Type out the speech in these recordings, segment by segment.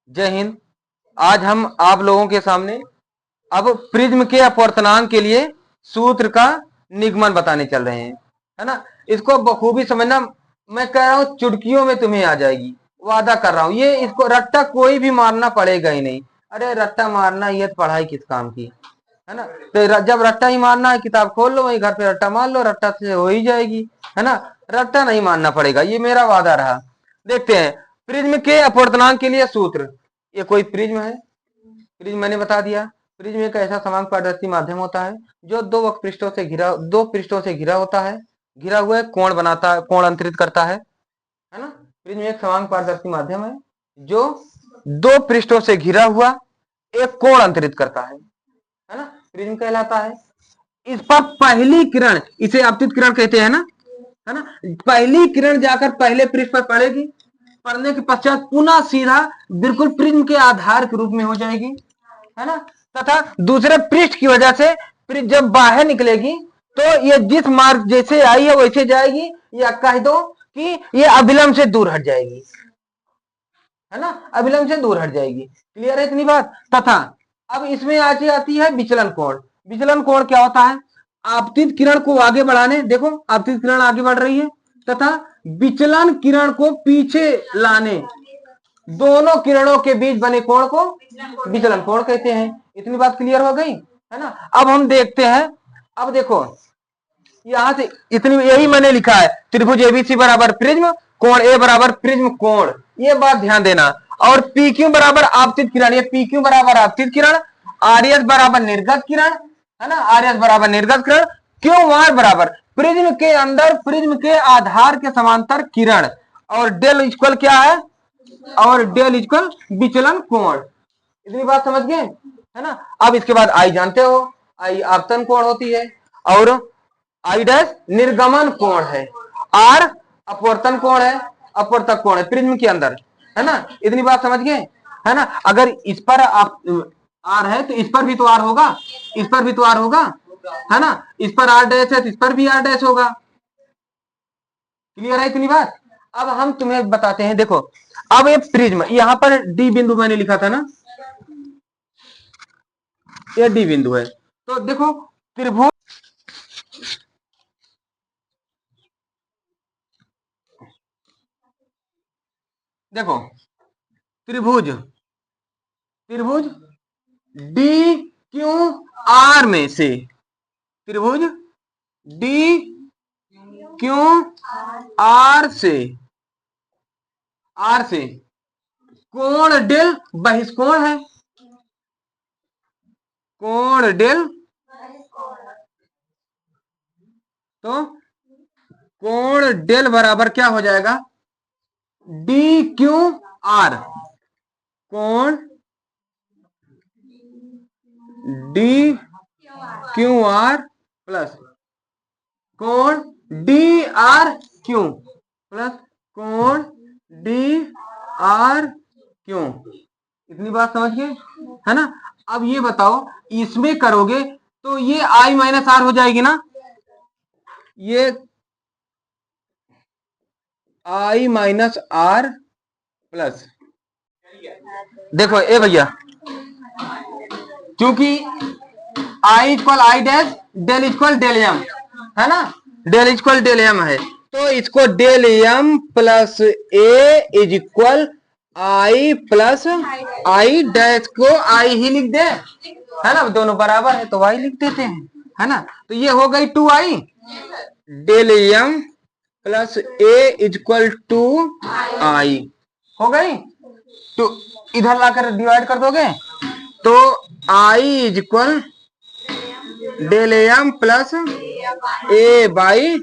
जय हिंद। आज हम आप लोगों के सामने अब प्रिज्म के अपवर्तनांक के लिए सूत्र का निगमन बताने चल रहे हैं, है ना। इसको बखूबी समझना। मैं कह रहा हूं चुटकियों में तुम्हें आ जाएगी, वादा कर रहा हूं। ये इसको रट्टा कोई भी मारना पड़ेगा ही नहीं। अरे रट्टा मारना ये तो पढ़ाई किस काम की, है ना। तो जब रट्टा ही मारना है, किताब खोल लो, वहीं घर पे रट्टा मार लो, रट्टा से हो ही जाएगी, है ना। रट्टा नहीं मारना पड़ेगा, ये मेरा वादा रहा। देखते हैं प्रिज्म के अपवर्तनांक के लिए सूत्र। ये कोई प्रिज्म है। प्रिज्म मैंने बता दिया। प्रिज्म एक ऐसा समान पारदर्शी माध्यम होता है जो दो पृष्ठों से घिरा होता है, घिरा हुआ कोण बनाता है, कोण अंतरित करता है ना। प्रिज्म एक समान पारदर्शी माध्यम है जो दो पृष्ठों से घिरा हुआ एक कोण अंतरित करता है ना। प्रिज्म कहलाता है। इस पर पहली किरण, इसे आपतित किरण कहते हैं ना, है ना। पहली किरण जाकर पहले पृष्ठ पर पड़ेगी, पढ़ने के पश्चात पुनः सीधा बिल्कुल प्रिज्म के आधार के रूप में हो जाएगी, है ना। तथा दूसरे पृष्ठ की वजह से जब बाहर निकलेगी तो ये जिस मार्ग जैसे आई है वैसे जाएगी, या कह दो कि ये अभिलंब से दूर हट जाएगी, है ना। अभिलंब से दूर हट जाएगी। क्लियर है इतनी बात। तथा अब इसमें आती आती है विचलन कोण। विचलन कोण क्या होता है? आपतित किरण को आगे बढ़ाने, देखो आपतित किरण आगे बढ़ रही है तथा विचलन किरण को पीछे लाने, दोनों किरणों के बीच बने कोण को विचलन कोण कहते हैं। इतनी बात क्लियर हो गई, है ना। अब हम देखते हैं। अब देखो यहां से इतनी, यही मैंने लिखा है, त्रिभुज एबीसी बराबर प्रिज्म कोण ए बराबर प्रिज्म कोण, ये बात ध्यान देना। और पी क्यू बराबर आपतित किरण, ये पी क्यू बराबर आपतित किरण, आर एस बराबर निर्गत किरण, है ना। आर एस बराबर निर्गत किरण, क्यू आर बराबर प्रिज्म के अंदर प्रिज्म के आधार के समांतर किरण, और डेल इक्वल क्या है? और डेल इक्वल विचलन कोण। इतनी बात समझ गए, है ना। अब इसके बाद आई जानते हो, आई आपतन कोण होती है, और आई डैश निर्गमन कोण है, आर अपवर्तन कोण है, अपवर्तक कोण है प्रिज्म के अंदर, है ना। इतनी बात समझ गए, है ना। अगर इस पर आप आर है तो इस पर भी तो आर होगा, इस पर भी तो आर होगा, है ना। इस पर आर डैश है तो इस पर भी आर डैश होगा। क्लियर है इतनी बात। अब हम तुम्हें बताते हैं, देखो अब ये प्रिज्म, यहां पर डी बिंदु मैंने लिखा था ना, ये डी बिंदु है। तो देखो त्रिभुज, देखो त्रिभुज, त्रिभुज डी क्यू आर में से, त्रिभुज डी क्यू आर से, आर से कोण डेल बहिष्कोण है, कोण डेल, तो कोण डेल बराबर क्या हो जाएगा? डी क्यू आर, कोण डी क्यू आर प्लस कोण डी आर क्यू प्लस कोण डी आर क्यू। इतनी बात समझ गए, है ना। अब ये बताओ, इसमें करोगे तो ये आई माइनस आर हो जाएगी ना, ये आई माइनस आर प्लस, देखो ए भैया, क्योंकि I equal I dash del equal del M, है ना। डेल इक्वल डेल एम है, तो इसको del M plus A is equal I plus I dash को आई ही लिख दे, है ना। दोनों बराबर है तो आई लिख देते हैं, है ना। तो ये हो गई 2i, del M plus A is equal to I हो गई। तो इधर लाकर डिवाइड कर दोगे तो I is equal del M plus A by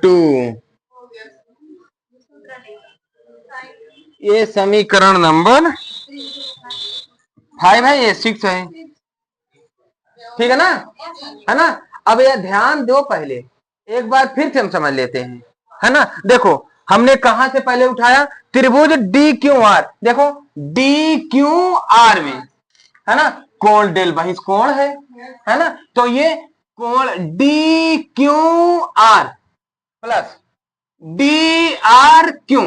2, ये समीकरण नंबर 5 है, ये 6 है, ठीक है ना, है ना। अब यह ध्यान दो, पहले एक बार फिर से हम समझ लेते हैं, है ना। देखो हमने कहां से पहले उठाया? त्रिभुज डी क्यू आर, देखो डी क्यू आर में, है ना, कोण डेल बहिष्कोण है ना। तो ये कोण D Q R plus D R Q,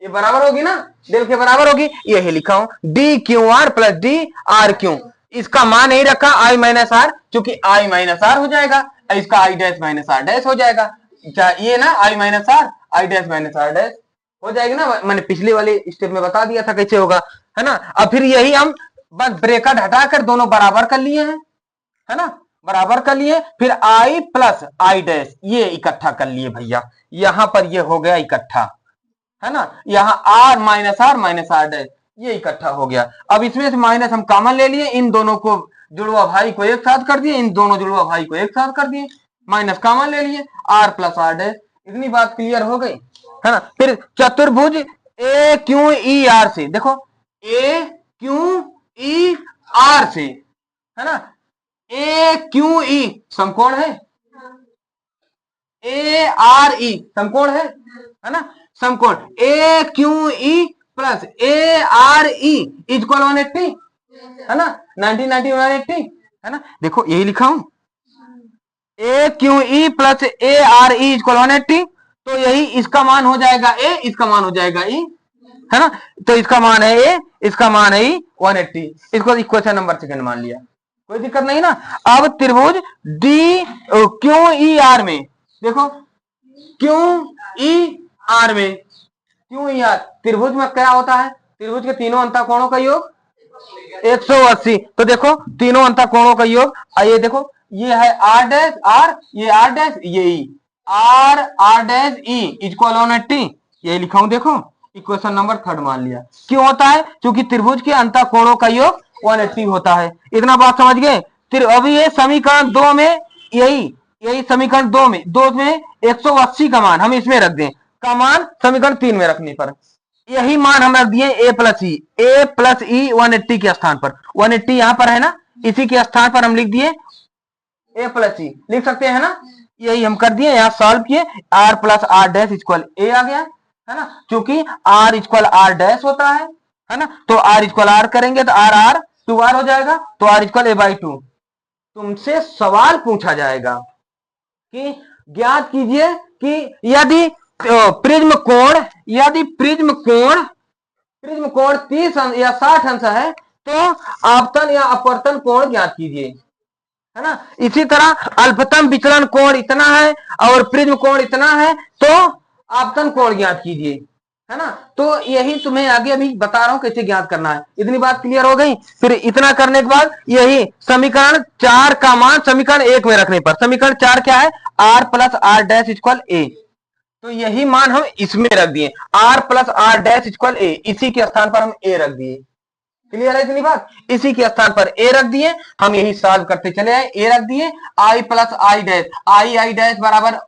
ये बराबर होगी ना, डेल के बराबर होगी, यही लिखा हूं D Q R plus D R Q. इसका मान नहीं रखा आई माइनस आर, क्योंकि आई माइनस आर हो जाएगा, इसका I dash minus R dash हो जाएगा। ये ना I minus R I dash minus R dash हो जाएगी ना, मैंने पिछले वाले स्टेप में बता दिया था कैसे होगा, है ना। अब फिर यही हम बस ब्रेकेट हटाकर दोनों बराबर कर लिए हैं, है ना, बराबर कर लिए। फिर आई प्लस आई डैश ये इकट्ठा कर लिए भैया, यहां पर ये हो गया इकट्ठा, है ना। यहां आर माइनस आर डैश ये इकट्ठा हो गया। अब इसमें से माइनस हम कॉमन ले लिए, इन दोनों को जुड़वा भाई को एक साथ कर दिए, इन दोनों जुड़वा भाई को एक साथ कर दिए, माइनस कॉमन ले लिए, आर प्लस आर डैश। इतनी बात क्लियर हो गई, है ना। फिर चतुर्भुज ए क्यू ई आर से, देखो ए क्यू ई आर से, है ना, ए क्यू ई समकोण है, ए आर ई समकोण है ना, समकोण A Q E plus A R E equal 180, है ना, 1990 180, है ना। देखो यही लिखा हूं A Q E plus A R E equal 180, तो यही इसका मान हो जाएगा ए, इसका मान हो जाएगा ई, है ना। तो इसका मान है ए, इसका मान है ई 180, इसको इक्वेशन नंबर सेकंड मान लिया, कोई दिक्कत नहीं ना। अब त्रिभुज डी क्यू ई आर में देखो, क्यू ई आर में, क्यू ई आर त्रिभुज में क्या होता है, त्रिभुज के तीनों अंतःकोणों का योग 180। तो देखो तीनों अंतःकोणों का योग, आइए देखो ये है आर डैश आर, ये आर डैश ये E, R R dash E equal 180, यही लिखा हूं, देखो इक्वेशन नंबर थर्ड मान लिया। क्यों होता है, क्योंकि त्रिभुज के अंतःकोणों का योग 180 होता है। इतना बात समझ गए। फिर अभी ये समीकरण 2 में यही समीकरण 2 में 180 का मान हम इसमें रख दें, का मान समीकरण 3 में रखने पर यही मान हम रख दिए ए प्लस ई 180 के स्थान पर, 180 यहां पर है ना, इसी के स्थान पर हम लिख दिए ए प्लस ई, लिख सकते हैं ना, यही हम कर दिए, यहां सॉल्व किए, R plus R dash equal A आ गया, है ना, क्योंकि आर इक्वल आर डैश होता है ना। तो आर इक्वल आर करेंगे तो आर आर 2r हो जाएगा, तो आर इक्वल ए बाई 2। तुमसे सवाल पूछा जाएगा कि ज्ञात कीजिए कि यदि प्रिज्म कोण 30 या 60 अंश है तो आपतन या अपवर्तन कोण ज्ञात कीजिए, है ना। इसी तरह अल्पतम विचलन कोण इतना है और प्रिज्म कोण इतना है तो आपतन कोण ज्ञात कीजिए, है ना। तो यही तुम्हें आगे अभी बता रहा हूं कैसे ज्ञात करना है। इतनी बात क्लियर हो गई। फिर इतना करने के बाद यही समीकरण 4 का मान समीकरण 1 में रखने पर, समीकरण 4 क्या है, R plus R dash equal A, तो यही मान हम इसमें रख दिए, R plus R dash equal A, इसी के स्थान पर हम ए रख दिए। क्लियर है इतनी बात, इसी के स्थान पर ए रख दिए, हम यही सॉल्व करते चले आए, ए रख दिए, I plus I dash, I dash बराबर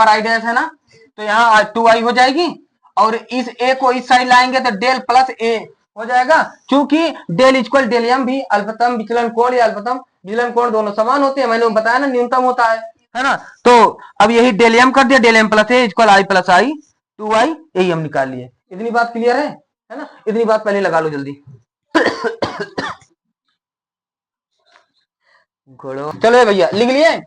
आई डैश है ना, तो यहाँ 2i हो जाएगी, और इस ए को इस साइड लाएंगे तो डेल प्लस ए हो जाएगा, क्योंकि डेल इक्वल डेल एम भी अल्पतम विचलन कोण या अल्पतम विचलन कोण दोनों समान होते हैं, मैंने बताया ना न्यूनतम होता है ना। तो अब यही डेल एम कर दिया, del M plus A equal I plus I 2i, यही हम निकाल लिए। इतनी बात क्लियर है ना, इतनी बात पहले लगा लो जल्दी। चलो भैया लिख लिए।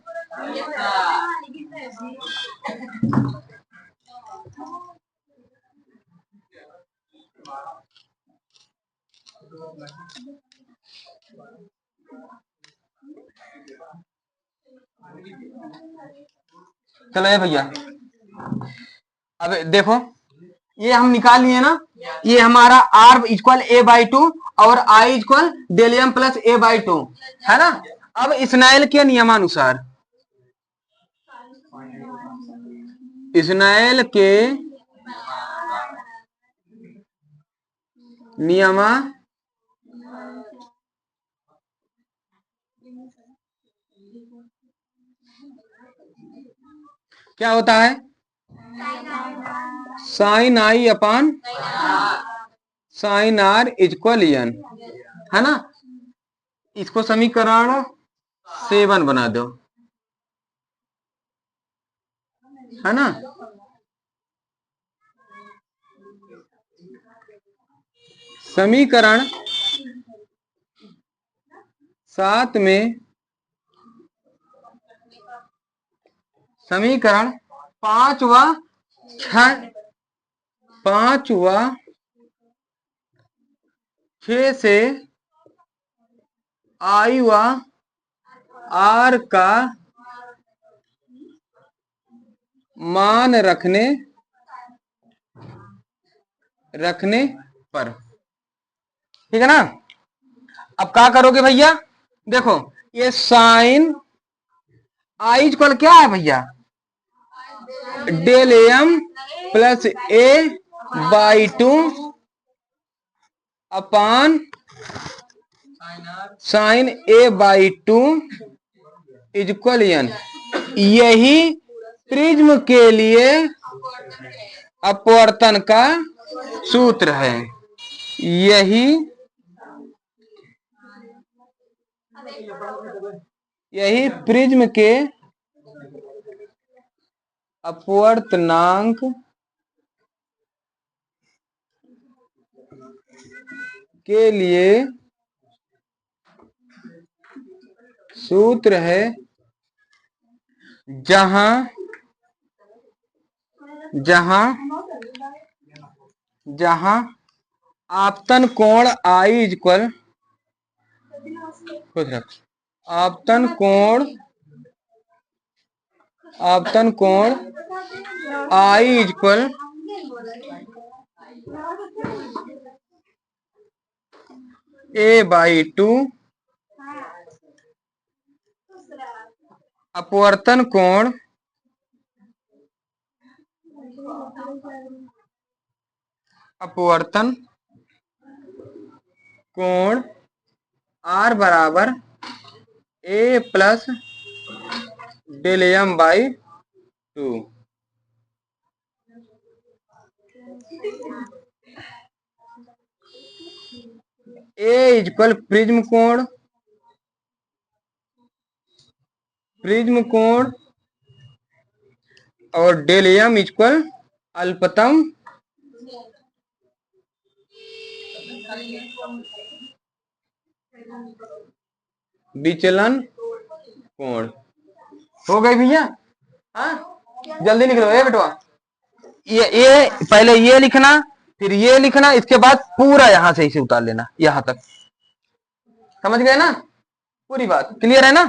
चलो भैया अब देखो ये हम निकाल लिए ना, ये हमारा r इक्वल ए बाई 2 और i equal del M plus A by 2 है ना। अब स्नेल के नियमानुसार, स्नेल के नियमा क्या होता है, sine i upon sine r equal n, है ना। इसको समीकरण 7 बना दो, है ना। समीकरण 7 में समीकरण 5 व 6 ख से आई व आर का मान रखने पर। ठीक है ना। अब क्या करोगे भैया, देखो ये साइन आई इक्वल क्या है भैया, del M plus A by 2 upon sine a by 2 equal n. यही प्रिज्म के लिए अपवर्तन का सूत्र है। यही प्रिज्म के अपवर्तनांक के लिए सूत्र है, जहां आपतन कोण आई इक्वल आपतन कोण आई इक्वल ए बाई 2 अपवर्तन कोण आर बराबर A plus del M by 2। A equal prism कोण और डेल एम इक्वल अल्पतम विचलन कोण। हो गई भैया। हाँ जल्दी लिख लो ये बेटवा, ये पहले ये लिखना, फिर ये लिखना, इसके बाद पूरा यहां से इसे उतार लेना यहां तक। समझ गए ना, पूरी बात क्लियर है ना।